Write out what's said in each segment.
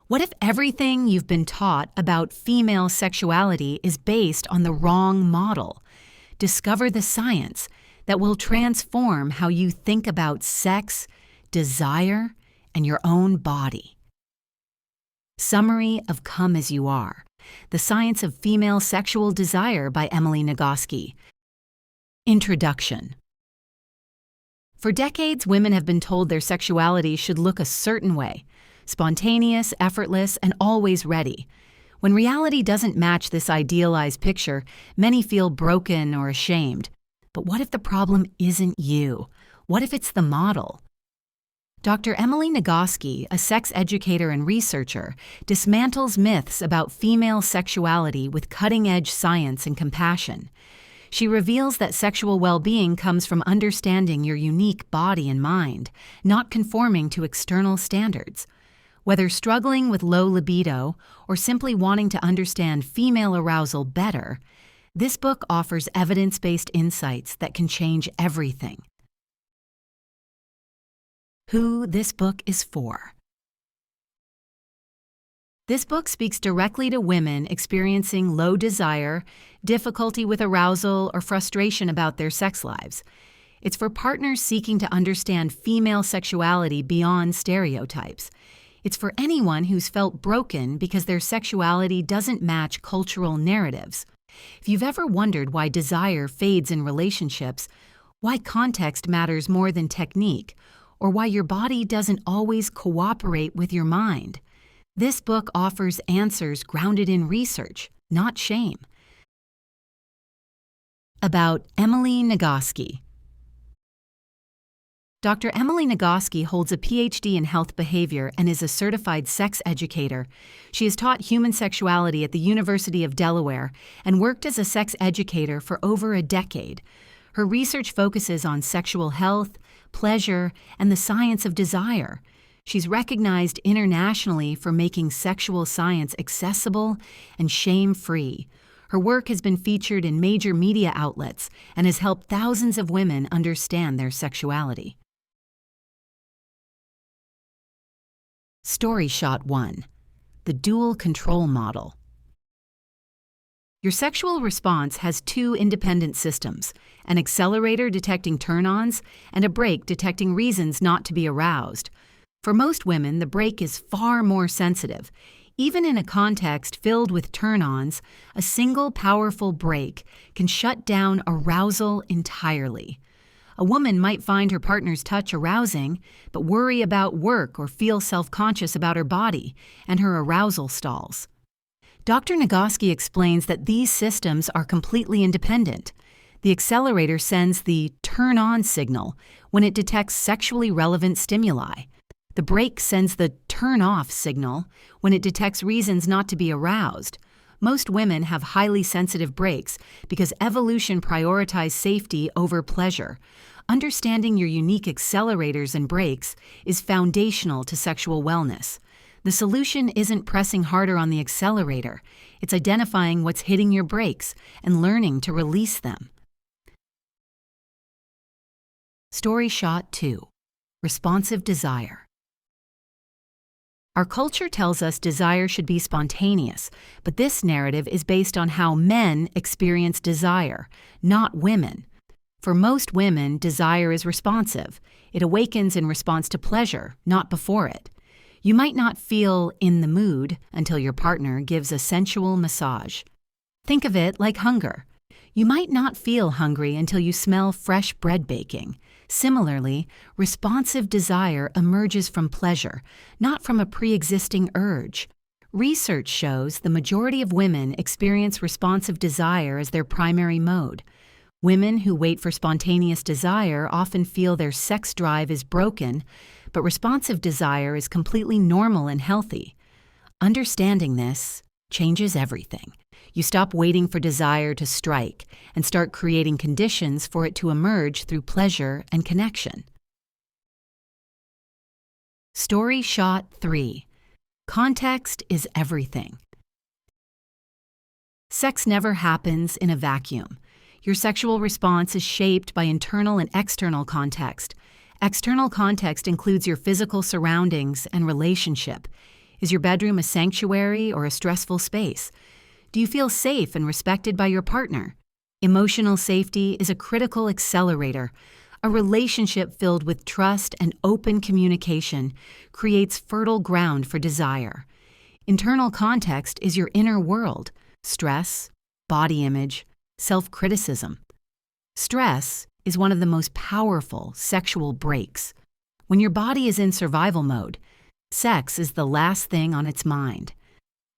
What if everything you've been taught about female sexuality is based on the wrong model? Discover the science that will transform how you think about sex, desire, and your own body. Summary of Come As You Are: The Science of Female Sexual Desire by Emily Nagoski. Introduction. For decades, women have been told their sexuality should look a certain way: spontaneous, effortless, and always ready. When reality doesn't match this idealized picture, many feel broken or ashamed. But what if the problem isn't you? What if it's the model? Dr. Emily Nagoski, a sex educator and researcher, dismantles myths about female sexuality with cutting-edge science and compassion. She reveals that sexual well-being comes from understanding your unique body and mind, not conforming to external standards. Whether struggling with low libido or simply wanting to understand female arousal better, this book offers evidence-based insights that can change everything. Who this book is for. This book speaks directly to women experiencing low desire, difficulty with arousal, or frustration about their sex lives. It's for partners seeking to understand female sexuality beyond stereotypes. It's for anyone who's felt broken because their sexuality doesn't match cultural narratives. If you've ever wondered why desire fades in relationships, why context matters more than technique, or why your body doesn't always cooperate with your mind, this book offers answers grounded in research, not shame. About Emily Nagoski. Dr. Emily Nagoski holds a PhD in health behavior and is a certified sex educator. She has taught human sexuality at the University of Delaware and worked as a sex educator for over a decade. Her research focuses on sexual health, pleasure, and the science of desire. She's recognized internationally for making sexual science accessible and shame-free. Her work has been featured in major media outlets and has helped thousands of women understand their sexuality. Story Shot 1. The Dual Control Model. Your sexual response has two independent systems: an accelerator detecting turn-ons and a brake detecting reasons not to be aroused. For most women, the brake is far more sensitive. Even in a context filled with turn-ons, a single powerful brake can shut down arousal entirely. A woman might find her partner's touch arousing, but worry about work or feel self-conscious about her body, and her arousal stalls. Dr. Nagoski explains that these systems are completely independent. The accelerator sends the turn-on signal when it detects sexually relevant stimuli. The brake sends the turn-off signal when it detects reasons not to be aroused. Most women have highly sensitive brakes because evolution prioritized safety over pleasure. Understanding your unique accelerators and brakes is foundational to sexual wellness. The solution isn't pressing harder on the accelerator. It's identifying what's hitting your brakes and learning to release them. Story Shot 2. Responsive Desire. Our culture tells us desire should be spontaneous, but this narrative is based on how men experience desire, not women. For most women, desire is responsive. It awakens in response to pleasure, not before it. You might not feel in the mood until your partner gives a sensual massage. Think of it like hunger. You might not feel hungry until you smell fresh bread baking. Similarly, responsive desire emerges from pleasure, not from a pre-existing urge. Research shows the majority of women experience responsive desire as their primary mode. Women who wait for spontaneous desire often feel their sex drive is broken, but responsive desire is completely normal and healthy. Understanding this changes everything. You stop waiting for desire to strike and start creating conditions for it to emerge through pleasure and connection. Story Shot 3. Context is everything. Sex never happens in a vacuum. Your sexual response is shaped by internal and external context. External context includes your physical surroundings and relationship. Is your bedroom a sanctuary or a stressful space? Do you feel safe and respected by your partner? Emotional safety is a critical accelerator. A relationship filled with trust and open communication creates fertile ground for desire. Internal context is your inner world: stress, body image, self-criticism. Stress is one of the most powerful sexual brakes. When your body is in survival mode, sex is the last thing on its mind.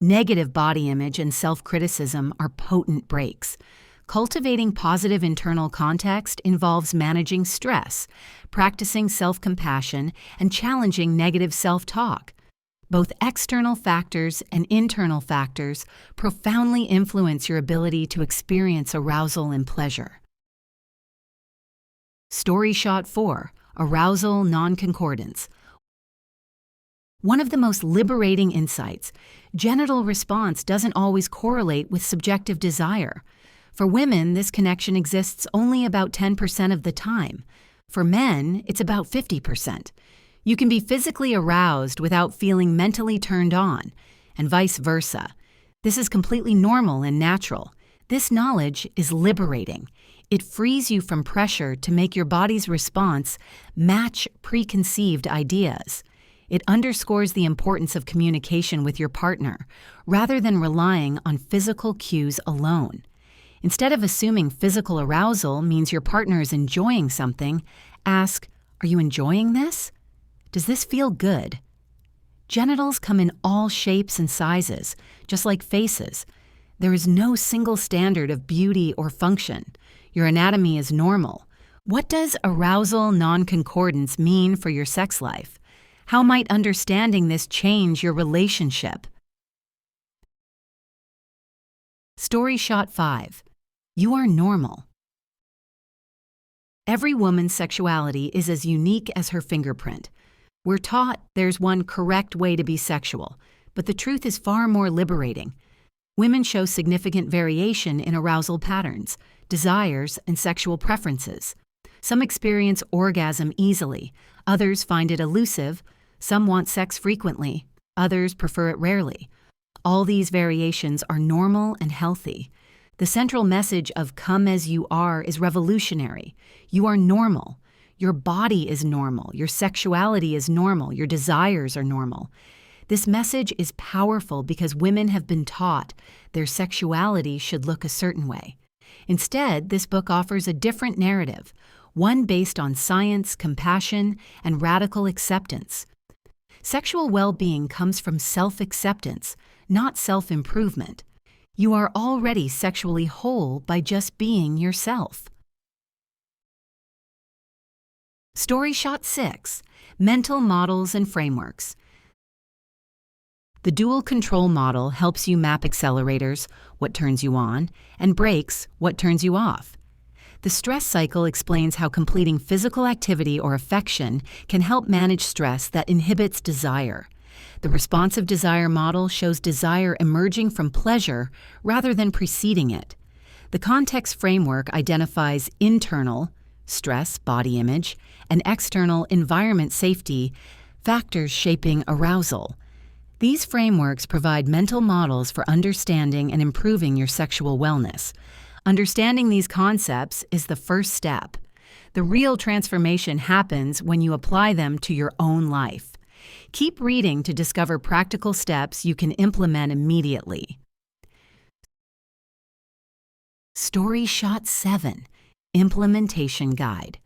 Negative body image and self-criticism are potent brakes. Cultivating positive internal context involves managing stress, practicing self-compassion, and challenging negative self-talk. Both external factors and internal factors profoundly influence your ability to experience arousal and pleasure. Story shot 4: Arousal Non-Concordance. One of the most liberating insights: genital response doesn't always correlate with subjective desire. For women, this connection exists only about 10% of the time. For men, it's about 50%. You can be physically aroused without feeling mentally turned on, and vice versa. This is completely normal and natural. This knowledge is liberating. It frees you from pressure to make your body's response match preconceived ideas. It underscores the importance of communication with your partner, rather than relying on physical cues alone. Instead of assuming physical arousal means your partner is enjoying something, ask, "Are you enjoying this? Does this feel good?" Genitals come in all shapes and sizes, just like faces. There is no single standard of beauty or function. Your anatomy is normal. What does arousal non-concordance mean for your sex life? How might understanding this change your relationship? Story shot 5: You are normal. Every woman's sexuality is as unique as her fingerprint. We're taught there's one correct way to be sexual, but the truth is far more liberating. Women show significant variation in arousal patterns, desires, and sexual preferences. Some experience orgasm easily, others find it elusive, some want sex frequently, others prefer it rarely. All these variations are normal and healthy. The central message of "come as you are" is revolutionary. You are normal. Your body is normal. Your sexuality is normal. Your desires are normal. This message is powerful because women have been taught their sexuality should look a certain way. Instead, this book offers a different narrative, one based on science, compassion, and radical acceptance. Sexual well-being comes from self-acceptance, not self-improvement. You are already sexually whole by just being yourself. Story shot 6: Mental Models and Frameworks. The dual control model helps you map accelerators, what turns you on, and brakes, what turns you off. The stress cycle explains how completing physical activity or affection can help manage stress that inhibits desire. The responsive desire model shows desire emerging from pleasure rather than preceding it. The context framework identifies internal, stress, body image, and external, environment, safety, factors shaping arousal. These frameworks provide mental models for understanding and improving your sexual wellness. Understanding these concepts is the first step. The real transformation happens when you apply them to your own life. Keep reading to discover practical steps you can implement immediately. Story shot 7: Implementation Guide.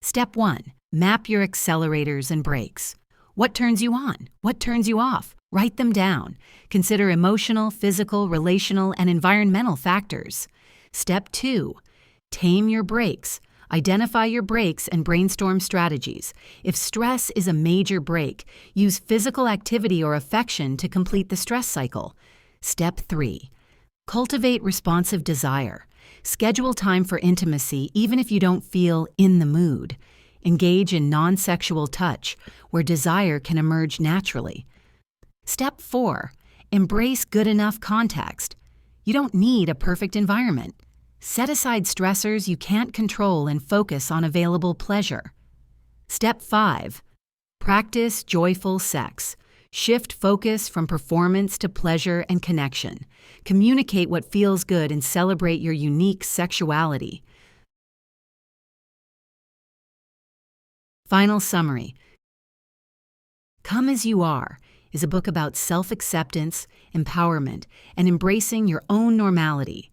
Step 1: Map your accelerators and brakes. What turns you on? What turns you off? Write them down. Consider emotional, physical, relational, and environmental factors. Step 2: Tame your brakes. Identify your brakes and brainstorm strategies. If stress is a major brake, use physical activity or affection to complete the stress cycle. Step 3: Cultivate responsive desire. Schedule time for intimacy even if you don't feel in the mood. Engage in non-sexual touch, where desire can emerge naturally. Step 4: Embrace good enough context. You don't need a perfect environment. Set aside stressors you can't control and focus on available pleasure. Step 5: Practice joyful sex. Shift focus from performance to pleasure and connection. Communicate what feels good and celebrate your unique sexuality. Final summary. Come As You Are is a book about self-acceptance, empowerment, and embracing your own normality.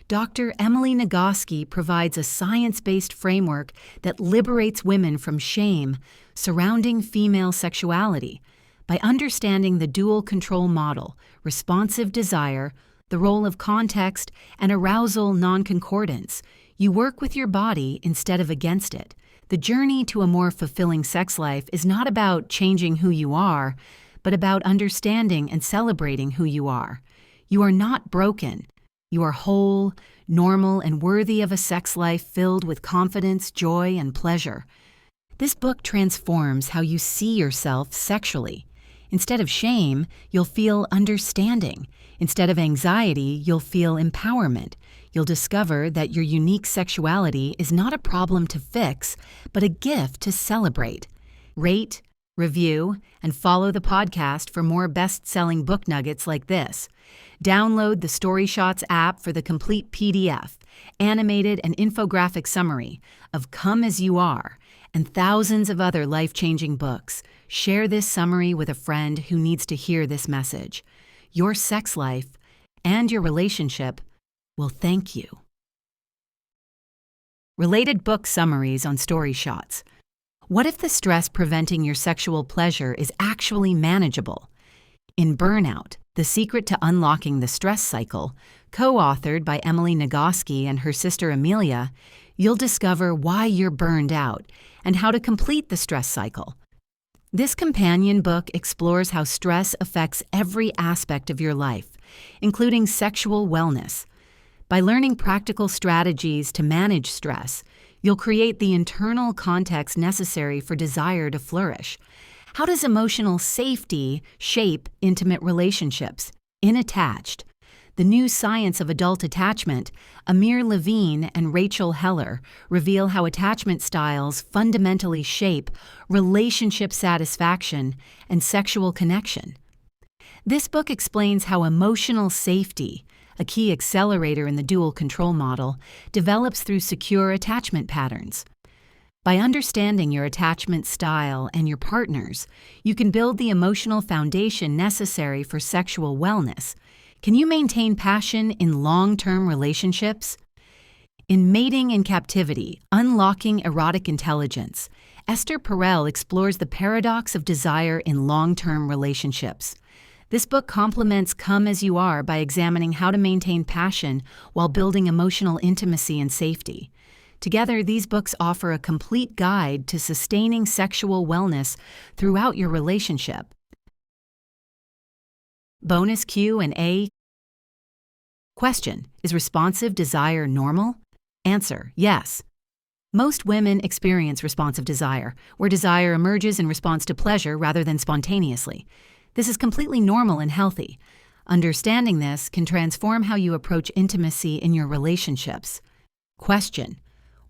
Dr. Emily Nagoski provides a science-based framework that liberates women from shame surrounding female sexuality by understanding the dual control model, responsive desire, the role of context, and arousal non-concordance. You work with your body instead of against it. The journey to a more fulfilling sex life is not about changing who you are, but about understanding and celebrating who you are. You are not broken. You are whole, normal, and worthy of a sex life filled with confidence, joy, and pleasure. This book transforms how you see yourself sexually. Instead of shame, you'll feel understanding. Instead of anxiety, you'll feel empowerment. You'll discover that your unique sexuality is not a problem to fix, but a gift to celebrate. Rate, review, and follow the podcast for more best-selling book nuggets like this. Download the StoryShots app for the complete PDF, animated and infographic summary of Come As You Are, and thousands of other life-changing books. Share this summary with a friend who needs to hear this message. Your sex life and your relationship will thank you. Related book summaries on StoryShots. What if the stress preventing your sexual pleasure is actually manageable? In Burnout, The Secret to Unlocking the Stress Cycle, co-authored by Emily Nagoski and her sister Amelia, you'll discover why you're burned out and how to complete the stress cycle. This companion book explores how stress affects every aspect of your life, including sexual wellness. By learning practical strategies to manage stress, you'll create the internal context necessary for desire to flourish. How does emotional safety shape intimate relationships? In Attached, The New Science of Adult Attachment, Amir Levine and Rachel Heller reveal how attachment styles fundamentally shape relationship satisfaction and sexual connection. This book explains how emotional safety, a key accelerator in the dual control model, develops through secure attachment patterns. By understanding your attachment style and your partner's, you can build the emotional foundation necessary for sexual wellness. Can you maintain passion in long-term relationships? In Mating in Captivity, Unlocking Erotic Intelligence, Esther Perel explores the paradox of desire in long-term relationships. This book complements Come As You Are by examining how to maintain passion while building emotional intimacy and safety. Together, these books offer a complete guide to sustaining sexual wellness throughout your relationship. Bonus Q&A. Question: Is responsive desire normal? Answer: yes. Most women experience responsive desire, where desire emerges in response to pleasure rather than spontaneously. This is completely normal and healthy. Understanding this can transform how you approach intimacy in your relationships. Question: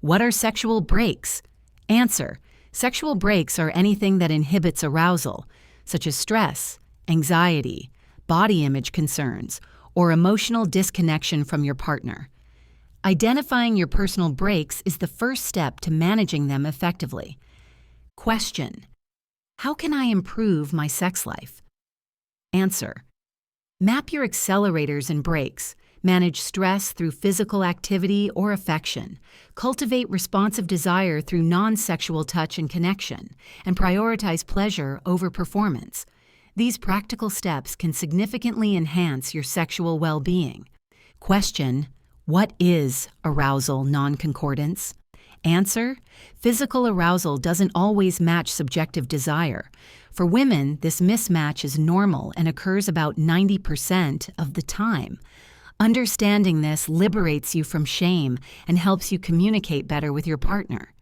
What are sexual breaks? Answer: Sexual breaks are anything that inhibits arousal, such as stress, anxiety, body image concerns, or emotional disconnection from your partner. Identifying your personal breaks is the first step to managing them effectively. Question: How can I improve my sex life? Answer: Map your accelerators and brakes. Manage stress through physical activity or affection. Cultivate responsive desire through non-sexual touch and connection, and prioritize pleasure over performance. These practical steps can significantly enhance your sexual well-being. Question: What is arousal non-concordance? Answer: Physical arousal doesn't always match subjective desire. For women, this mismatch is normal and occurs about 90% of the time. Understanding this liberates you from shame and helps you communicate better with your partner.